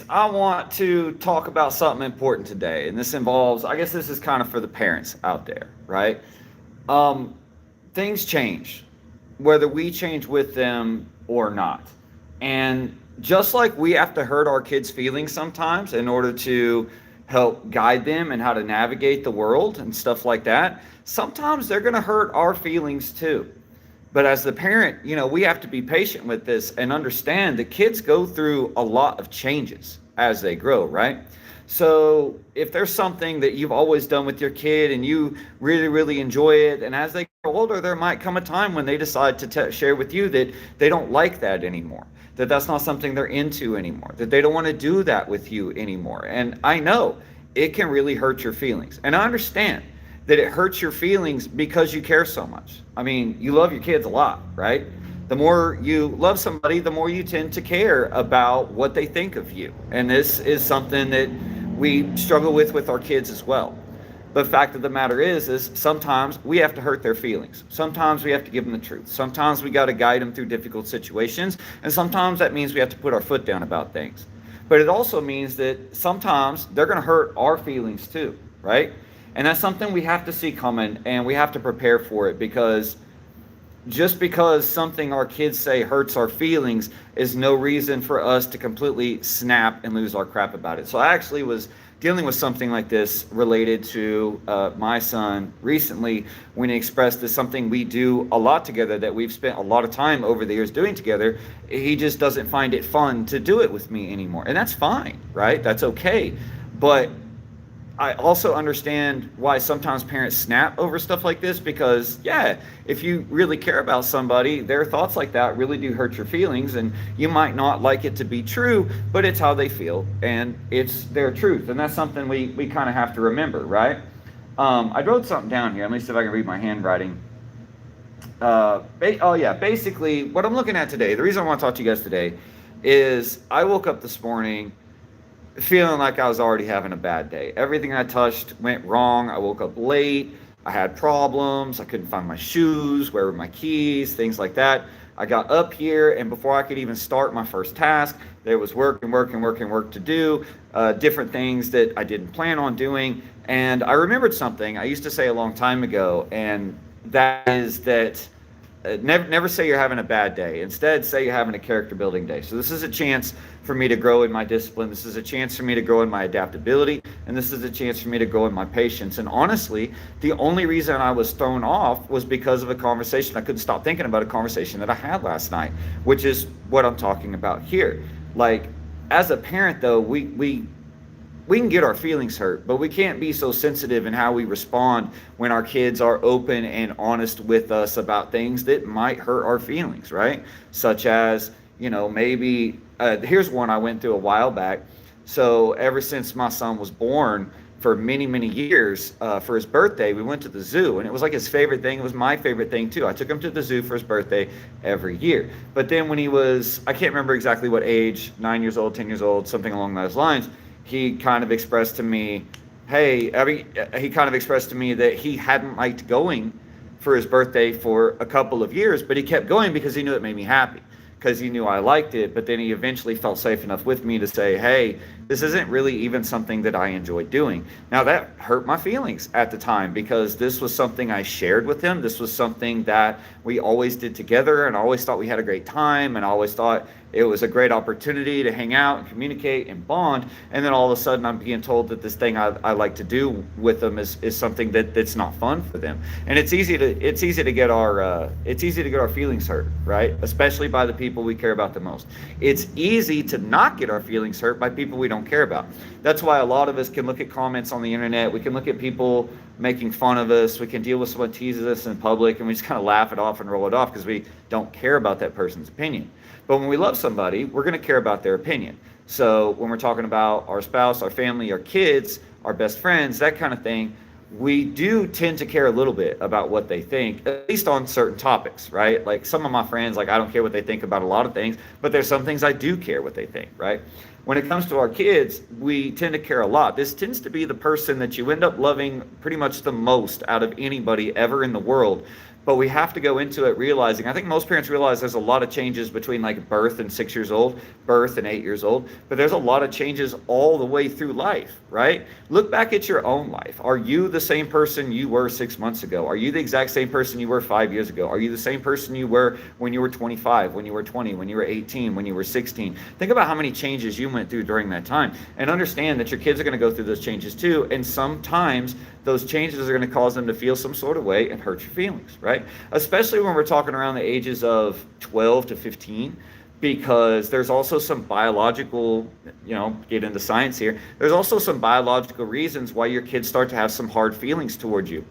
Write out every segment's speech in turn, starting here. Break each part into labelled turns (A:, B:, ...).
A: I want to talk about something important today. And this involves, I guess this is kind of for the parents out there, right? Um, Things change, whether we change with them or not. And just like we have to hurt our kids' feelings sometimes in order to help guide them and how to navigate the world and stuff like that, sometimes they're going to hurt our feelings too. But as the parent, we have to be patient with this and understand that kids go through a lot of changes as they grow, right? So if there's something that you've always done with your kid and you really, really enjoy it, and as they grow older, there might come a time when they decide to share with you that they don't like that anymore, that that's not something they're into anymore, that they don't want to do that with you anymore. And I know it can really hurt your feelings. And I understand that it hurts your feelings because you care so much. I mean, you love your kids a lot, right? The more you love somebody, the more you tend to care about what they think of you. And this is something that we struggle with our kids as well. But the fact of the matter is sometimes we have to hurt their feelings. Sometimes we have to give them the truth. Sometimes we got to guide them through difficult situations. And sometimes that means we have to put our foot down about things. But it also means that sometimes they're going to hurt our feelings too, right? And that's something we have to see coming, and we have to prepare for it, because just because something our kids say hurts our feelings is no reason for us to completely snap and lose our crap about it. So I actually was dealing with something like this related to my son recently, when he expressed this, something we do a lot together, that we've spent a lot of time over the years doing together. He just doesn't find it fun to do it with me anymore. And that's fine, right? That's okay. But I also understand why sometimes parents snap over stuff like this, because, yeah, if you really care about somebody, their thoughts like that really do hurt your feelings, and you might not like it to be true, but it's how they feel, and it's their truth, and that's something we kind of have to remember, right? I wrote something down here. Let me see if I can read my handwriting. Basically, what I'm looking at today, the reason I want to talk to you guys today is I woke up this morning feeling like I was already having a bad day. Everything I touched went wrong. I woke up late. I had problems. I couldn't find my shoes. Where were my keys? Things like that. I got up here, and before I could even start my first task, there was work to do, different things that I didn't plan on doing. And I remembered something I used to say a long time ago, and that is that never say you're having a bad day. Instead, say you're having a character building day. So this is a chance for me to grow in my discipline. This is a chance for me to grow in my adaptability. And this is a chance for me to grow in my patience. And honestly, the only reason I was thrown off was because of a conversation. I couldn't stop thinking about a conversation that I had last night, which is what I'm talking about here. Like, as a parent, though, we can get our feelings hurt, but we can't be so sensitive in how we respond when our kids are open and honest with us about things that might hurt our feelings, right? Such as, maybe, here's one I went through a while back. So ever since my son was born, for many, many years, for his birthday, we went to the zoo, and it was like his favorite thing. It was my favorite thing too. I took him to the zoo for his birthday every year. But then when he was, I can't remember exactly what age, 9 years old, 10 years old, something along those lines, he kind of expressed to me, he kind of expressed to me that he hadn't liked going for his birthday for a couple of years, but he kept going because he knew it made me happy, because he knew I liked it. But then he eventually felt safe enough with me to say, hey, this isn't really even something that I enjoy doing. Now, that hurt my feelings at the time, because this was something I shared with him. This was something that we always did together, and I always thought we had a great time, and I always thought it was a great opportunity to hang out and communicate and bond. And then all of a sudden I'm being told that this thing I like to do with them is something that's not fun for them. And it's easy to get our feelings hurt, right? Especially by the people we care about the most. It's easy to not get our feelings hurt by people we don't care about. That's why a lot of us can look at comments on the internet. We can look at people making fun of us. We can deal with someone teases us in public, and we just kind of laugh it off and roll it off because we don't care about that person's opinion. But when we love somebody, we're going to care about their opinion. So when we're talking about our spouse, our family, our kids, our best friends, that kind of thing, we do tend to care a little bit about what they think, at least on certain topics, right? Like some of my friends, like I don't care what they think about a lot of things, but there's some things I do care what they think, right? When it comes to our kids, we tend to care a lot. This tends to be the person that you end up loving pretty much the most out of anybody ever in the world, But we have to go into it realizing, I think most parents realize there's a lot of changes between like birth and 6 years old, birth and 8 years old, but there's a lot of changes all the way through life, right? Look back at your own life. Are you the same person you were 6 months ago? Are you the exact same person you were 5 years ago? Are you the same person you were when you were 25, when you were 20, when you were 18, when you were 16? Think about how many changes you went through during that time, and understand that your kids are going to go through those changes too. And sometimes those changes are going to cause them to feel some sort of way and hurt your feelings, right? Especially when we're talking around the ages of 12 to 15, because there's also some biological, get into science here, there's also some biological reasons why your kids start to have some hard feelings towards you.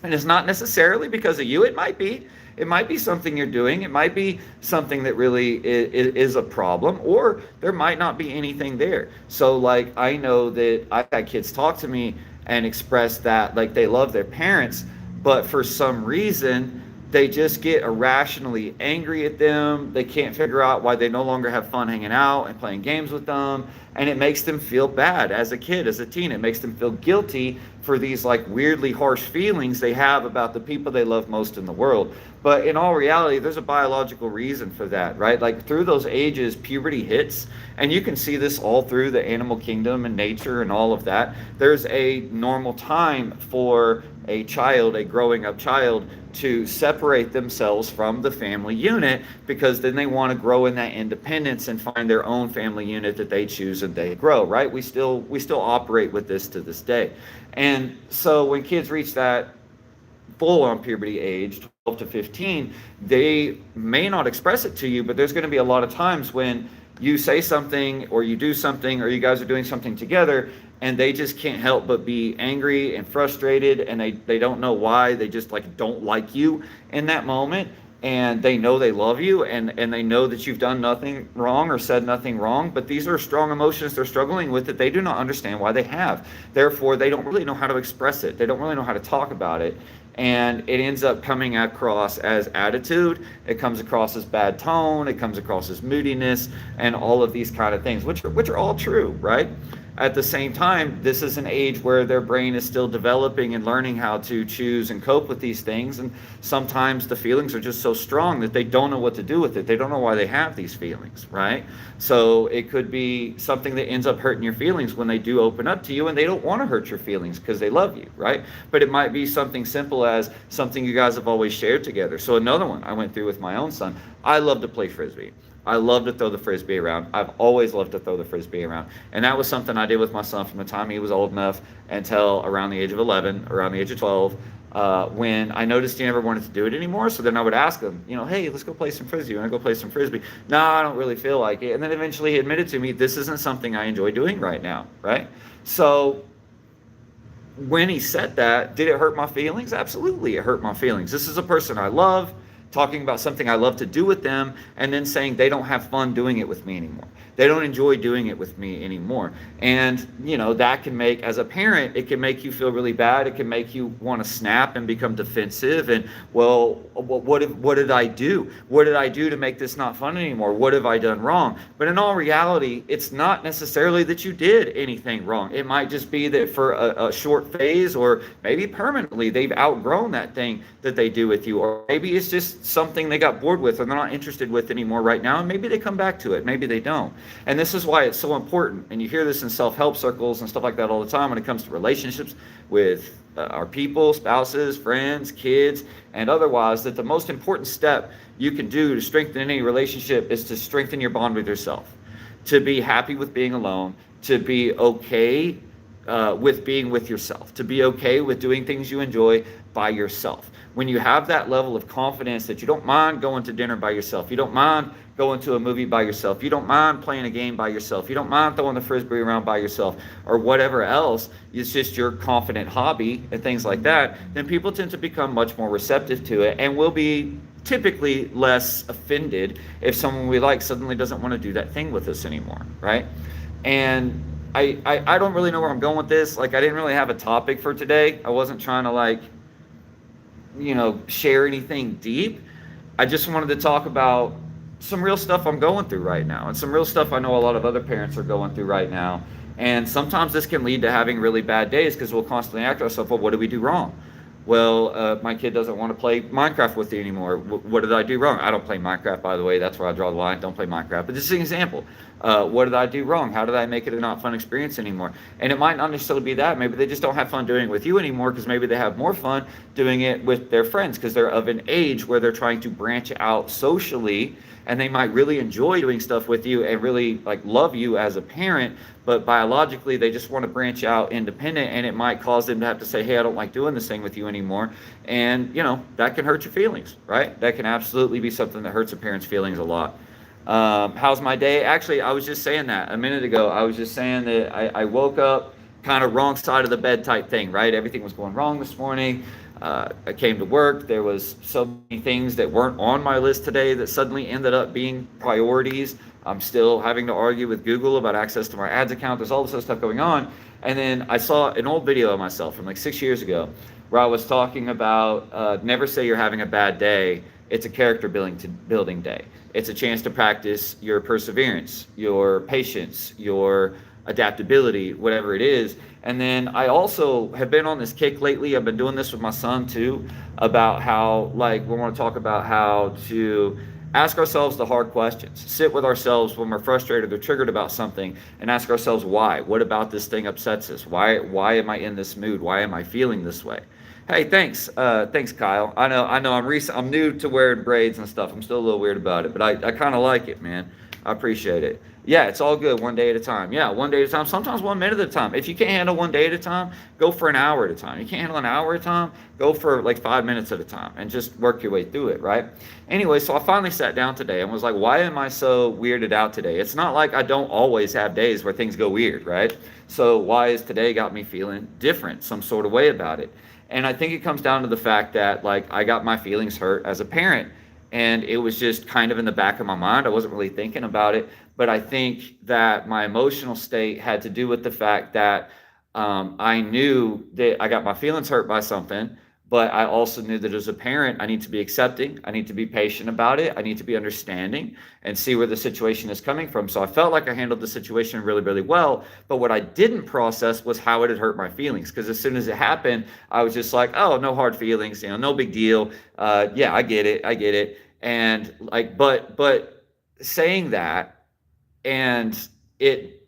A: And it's not necessarily because of you. It might be something you're doing. It might be something that really is a problem, or there might not be anything there. So like, I know that I've had kids talk to me and express that like they love their parents, but for some reason they just get irrationally angry at them. They can't figure out why they no longer have fun hanging out and playing games with them. And it makes them feel bad as a kid, as a teen. It makes them feel guilty for these like weirdly harsh feelings they have about the people they love most in the world. But in all reality, there's a biological reason for that, right? Like through those ages, puberty hits, and you can see this all through the animal kingdom and nature and all of that. There's a normal time for a child, a growing up child, to separate themselves from the family unit, because then they want to grow in that independence and find their own family unit that they choose and they grow, right? We still operate with this to this day. And so when kids reach that full-on puberty age, 12 to 15, they may not express it to you, but there's going to be a lot of times when you say something or you do something or you guys are doing something together, and they just can't help but be angry and frustrated, and they don't know why. They just like don't like you in that moment, and they know they love you, and they know that you've done nothing wrong or said nothing wrong, but these are strong emotions they're struggling with that they do not understand why they have. Therefore, they don't really know how to express it. They don't really know how to talk about it. And it ends up coming across as attitude. It comes across as bad tone. It comes across as moodiness and all of these kind of things, which are all true, right? At the same time, this is an age where their brain is still developing and learning how to choose and cope with these things. And sometimes the feelings are just so strong that they don't know what to do with it. They don't know why they have these feelings, right? So it could be something that ends up hurting your feelings when they do open up to you, and they don't want to hurt your feelings because they love you, right? But it might be something simple as something you guys have always shared together. So another one I went through with my own son. I love to play Frisbee. I love to throw the Frisbee around. I've always loved to throw the Frisbee around. And that was something I did with my son from the time he was old enough until around the age of 11, around the age of 12, when I noticed he never wanted to do it anymore. So then I would ask him, hey, let's go play some Frisbee. You want to go play some Frisbee? No, I don't really feel like it. And then eventually he admitted to me, this isn't something I enjoy doing right now, right? So when he said that, did it hurt my feelings? Absolutely, it hurt my feelings. This is a person I love, talking about something I love to do with them, and then saying they don't have fun doing it with me anymore. They don't enjoy doing it with me anymore. And, that can make, as a parent, it can make you feel really bad. It can make you want to snap and become defensive. And, well, what did I do? What did I do to make this not fun anymore? What have I done wrong? But in all reality, it's not necessarily that you did anything wrong. It might just be that for a short phase, or maybe permanently, they've outgrown that thing that they do with you. Or maybe it's just something they got bored with or they're not interested with anymore right now, and maybe they come back to it, maybe they don't. And this is why it's so important, and you hear this in self-help circles and stuff like that all the time when it comes to relationships with our people, spouses, friends, kids, and otherwise, that the most important step you can do to strengthen any relationship is to strengthen your bond with yourself, to be happy with being alone, to be okay with being with yourself, to be okay with doing things you enjoy by yourself. When you have that level of confidence that you don't mind going to dinner by yourself, you don't mind going to a movie by yourself, you don't mind playing a game by yourself, you don't mind throwing the Frisbee around by yourself, or whatever else, it's just your confident hobby and things like that, then people tend to become much more receptive to it and will be typically less offended if someone we like suddenly doesn't want to do that thing with us anymore, right? And I don't really know where I'm going with this. Like, I didn't really have a topic for today. I wasn't trying to share anything deep. I just wanted to talk about some real stuff I'm going through right now, and some real stuff I know a lot of other parents are going through right now. And sometimes this can lead to having really bad days because we'll constantly ask ourselves, well, what did we do wrong? Well, my kid doesn't want to play Minecraft with you anymore. What did I do wrong? I don't play Minecraft, by the way. That's where I draw the line. Don't play Minecraft. But this is an example. What did I do wrong? How did I make it a not fun experience anymore? And it might not necessarily be that. Maybe they just don't have fun doing it with you anymore, because maybe they have more fun doing it with their friends, because they're of an age where they're trying to branch out socially, and they might really enjoy doing stuff with you and really like love you as a parent, but biologically they just want to branch out independent, and it might cause them to have to say, hey, I don't like doing this thing with you anymore. And that can hurt your feelings, right? That can absolutely be something that hurts a parent's feelings a lot. How's my day? Actually, I was just saying that a minute ago. I was just saying that I woke up kind of wrong side of the bed type thing, right? Everything was going wrong this morning. I came to work. There was so many things that weren't on my list today that suddenly ended up being priorities. I'm still having to argue with Google about access to my ads account. There's all this other stuff going on. And then I saw an old video of myself from like 6 years ago where I was talking about never say you're having a bad day. It's a character building day. It's a chance to practice your perseverance, your patience, your adaptability, whatever it is. And then I also have been on this kick lately. I've been doing this with my son too, about how, like, we want to talk about how to ask ourselves the hard questions, sit with ourselves when we're frustrated or triggered about something, and ask ourselves why. What about this thing upsets us? Why am I in this mood? Why am I feeling this way? Hey, thanks, Kyle. I know. I'm new to wearing braids and stuff. I'm still a little weird about it, but I kind of like it, man. I appreciate it. Yeah, it's all good, one day at a time. Yeah, one day at a time. Sometimes 1 minute at a time. If you can't handle one day at a time, go for an hour at a time. You can't handle an hour at a time, go for like 5 minutes at a time and just work your way through it, right? Anyway, so I finally sat down today and was like, why am I so weirded out today? It's not like I don't always have days where things go weird, right? So why is today got me feeling different, some sort of way about it? And I think it comes down to the fact that, like, I got my feelings hurt as a parent, and it was just kind of in the back of my mind. I wasn't really thinking about it, but I think that my emotional state had to do with the fact that I knew that I got my feelings hurt by something, but I also knew that as a parent, I need to be accepting. I need to be patient about it. I need to be understanding and see where the situation is coming from. So I felt like I handled the situation really, really well. But what I didn't process was how it had hurt my feelings. Because as soon as it happened, I was just like, oh, no hard feelings, no big deal. Yeah, I get it. And like, but saying that and it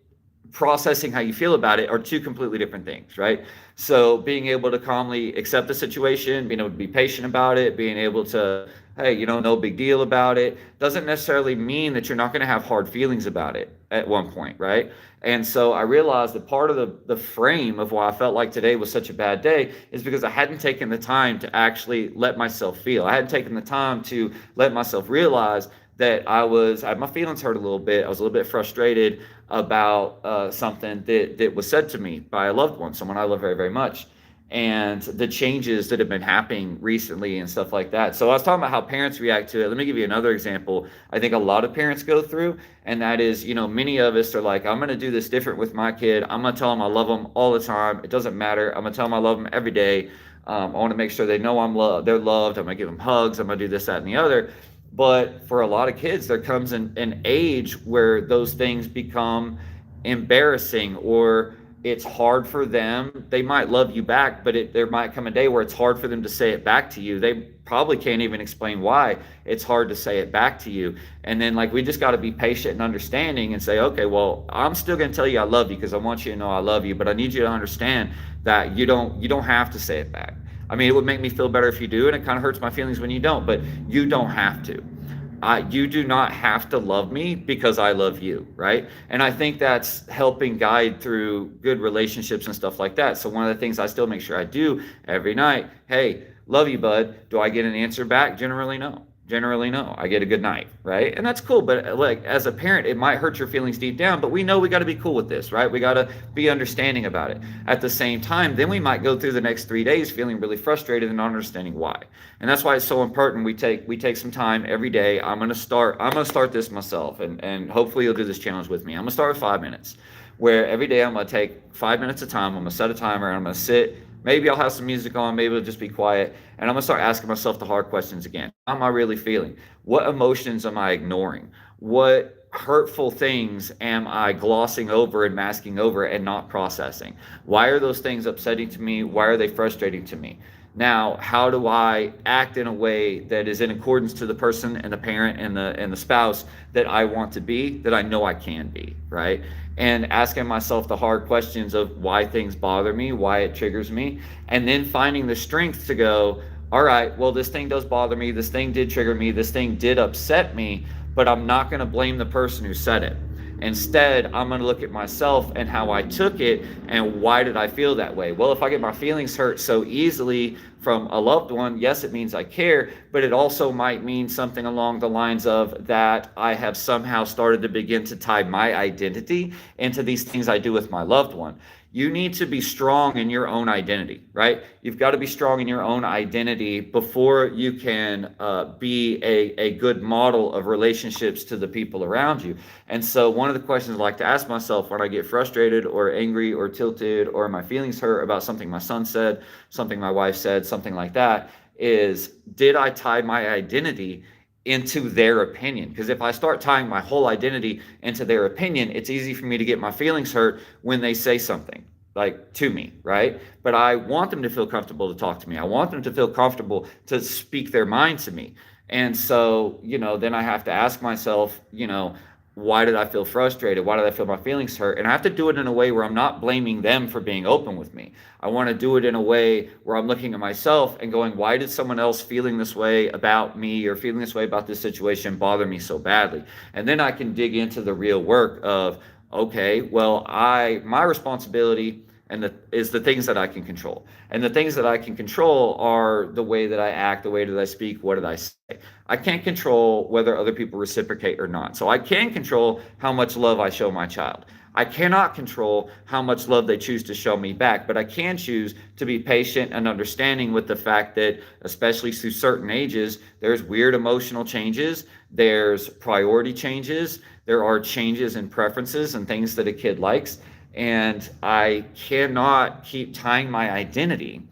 A: processing how you feel about it are two completely different things, right? So being able to calmly accept the situation, being able to be patient about it, being able to, hey, no big deal about it, doesn't necessarily mean that you're not going to have hard feelings about it at one point, right? And so I realized that part of the frame of why I felt like today was such a bad day is because I hadn't taken the time to actually let myself feel. I hadn't taken the time to let myself realize that I had my feelings hurt a little bit. I was a little bit frustrated about something that was said to me by a loved one, someone I love very, very much, and the changes that have been happening recently and stuff like that. So I was talking about how parents react to it. Let me give you another example I think a lot of parents go through, and that is, many of us are like, I'm going to do this different with my kid. I'm going to tell them I love them all the time. It doesn't matter. I'm going to tell them I love them every day. I want to make sure they know I'm loved. They're loved. I'm going to give them hugs. I'm going to do this, that, and the other. But for a lot of kids, there comes an age where those things become embarrassing, or it's hard for them. They might love you back, but there might come a day where it's hard for them to say it back to you. They probably can't even explain why it's hard to say it back to you. And then, like, we just got to be patient and understanding and say, okay, well, I'm still going to tell you I love you because I want you to know I love you, but I need you to understand that you don't have to say it back. I mean, it would make me feel better if you do, and it kind of hurts my feelings when you don't, but you don't have to. You do not have to love me because I love you, right? And I think that's helping guide through good relationships and stuff like that. So one of the things I still make sure I do every night, hey, love you, bud. Do I get an answer back? Generally, no. I get a good night, right? And that's cool. But like, as a parent, it might hurt your feelings deep down, but we know we got to be cool with this, right? We got to be understanding about it. At the same time, then we might go through the next 3 days feeling really frustrated and not understanding why. And that's why it's so important we take some time every day. I'm gonna start this myself, and hopefully you'll do this challenge with me. I'm gonna start with 5 minutes, where every day I'm gonna take 5 minutes at a time. I'm gonna set a timer and I'm gonna sit. Maybe I'll have some music on, maybe it'll just be quiet. And I'm gonna start asking myself the hard questions again. How am I really feeling? What emotions am I ignoring? What hurtful things am I glossing over and masking over and not processing? Why are those things upsetting to me? Why are they frustrating to me? Now, how do I act in a way that is in accordance to the person and the parent and the spouse that I want to be, that I know I can be, right? And asking myself the hard questions of why things bother me, why it triggers me, and then finding the strength to go, all right, well, this thing does bother me, this thing did trigger me, this thing did upset me, but I'm not going to blame the person who said it. Instead, I'm going to look at myself and how I took it and why did I feel that way. Well, if I get my feelings hurt so easily from a loved one, yes, it means I care, but it also might mean something along the lines of that I have somehow started to begin to tie my identity into these things I do with my loved one. You need to be strong in your own identity, right? You've got to be strong in your own identity before you can be a good model of relationships to the people around you. And so one of the questions I like to ask myself when I get frustrated or angry or tilted or my feelings hurt about something my son said, something my wife said, something like that, is did I tie my identity into their opinion? Because if I start tying my whole identity into their opinion, it's easy for me to get my feelings hurt when they say something like to me, right? But I want them to feel comfortable to talk to me. I want them to feel comfortable to speak their mind to me. And so, then I have to ask myself, why did I feel frustrated? Why did I feel my feelings hurt? And I have to do it in a way where I'm not blaming them for being open with me. I want to do it in a way where I'm looking at myself and going, why did someone else feeling this way about me or feeling this way about this situation bother me so badly? And then I can dig into the real work of, okay, well, my responsibility is the things that I can control. And the things that I can control are the way that I act, the way that I speak, what did I say. I can't control whether other people reciprocate or not. So I can control how much love I show my child. I cannot control how much love they choose to show me back, but I can choose to be patient and understanding with the fact that, especially through certain ages, there's weird emotional changes, there's priority changes, there are changes in preferences and things that a kid likes. And I cannot keep tying my identity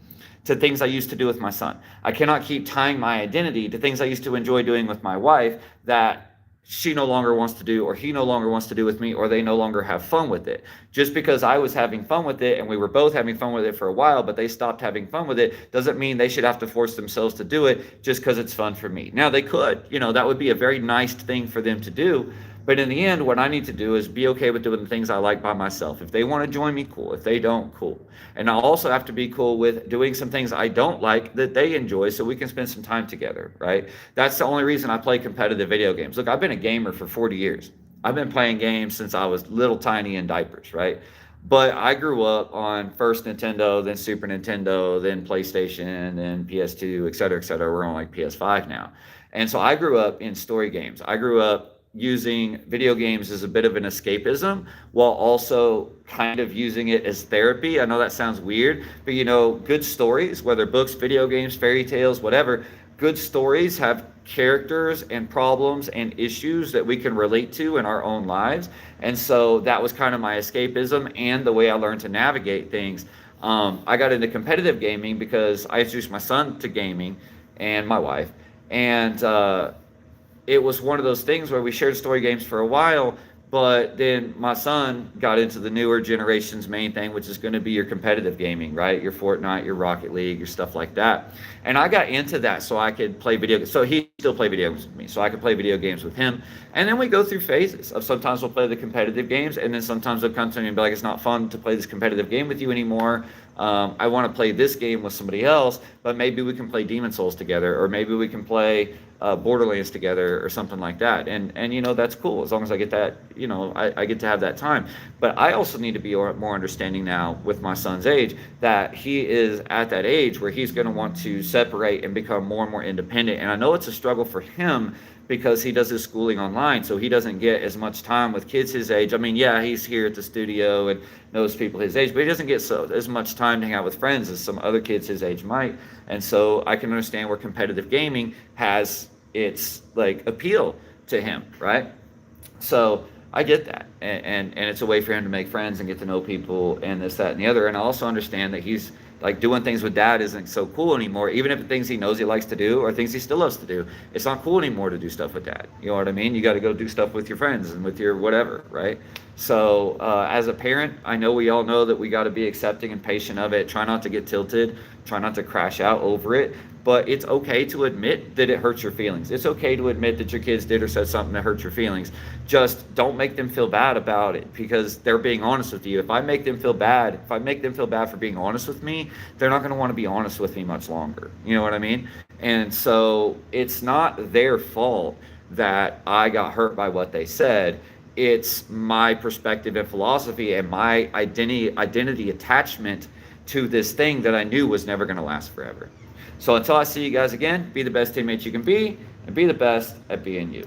A: to things I used to do with my son. I cannot keep tying my identity to things I used to enjoy doing with my wife that she no longer wants to do, or he no longer wants to do with me, or they no longer have fun with it. Just because I was having fun with it and we were both having fun with it for a while, but they stopped having fun with it, doesn't mean they should have to force themselves to do it just because it's fun for me. Now they could, that would be a very nice thing for them to do. But in the end, what I need to do is be okay with doing the things I like by myself. If they want to join me, cool. If they don't, cool. And I'll also have to be cool with doing some things I don't like that they enjoy so we can spend some time together, right? That's the only reason I play competitive video games. Look, I've been a gamer for 40 years. I've been playing games since I was little tiny in diapers, right? But I grew up on first Nintendo, then Super Nintendo, then PlayStation, then PS2, et cetera, et cetera. We're on like PS5 now. And so I grew up in story games. I grew up using video games as a bit of an escapism while also kind of using it as therapy. I know that sounds weird, but good stories, whether books, video games, fairy tales, whatever, good stories have characters and problems and issues that we can relate to in our own lives. And so that was kind of my escapism and the way I learned to navigate things. I got into competitive gaming because I introduced my son to gaming and my wife. And it was one of those things where we shared story games for a while, but then my son got into the newer generation's main thing, which is going to be your competitive gaming, right? Your Fortnite, your Rocket League, your stuff like that. And I got into that so I could play video games. So he still played video games with me, so I could play video games with him. And then we go through phases of sometimes we'll play the competitive games, and then sometimes they'll come to me and be like, it's not fun to play this competitive game with you anymore. I want to play this game with somebody else, but maybe we can play Demon's Souls together, or maybe we can play Borderlands together or something like that. And that's cool as long as I get that, I get to have that time. But I also need to be more understanding now with my son's age that he is at that age where he's going to want to separate and become more and more independent. And I know it's a struggle for him because he does his schooling online, so he doesn't get as much time with kids his age. I mean, yeah, he's here at the studio and knows people his age, but he doesn't get as much time to hang out with friends as some other kids his age might. And so I can understand where competitive gaming has its appeal to him, right? So I get that, and it's a way for him to make friends and get to know people and this, that, and the other. And I also understand that he's doing things with dad isn't so cool anymore, even if the things he knows he likes to do or things he still loves to do. It's not cool anymore to do stuff with dad. You know what I mean? You got to go do stuff with your friends and with your whatever, right? So as a parent, I know we all know that we got to be accepting and patient of it. Try not to get tilted. Try not to crash out over it. But it's okay to admit that it hurts your feelings. It's okay to admit that your kids did or said something that hurt your feelings. Just don't make them feel bad about it because they're being honest with you. If I make them feel bad for being honest with me, they're not going to want to be honest with me much longer. You know what I mean? And so it's not their fault that I got hurt by what they said. It's my perspective and philosophy and my identity attachment to this thing that I knew was never going to last forever. So until I see you guys again, be the best teammates you can be and be the best at being you.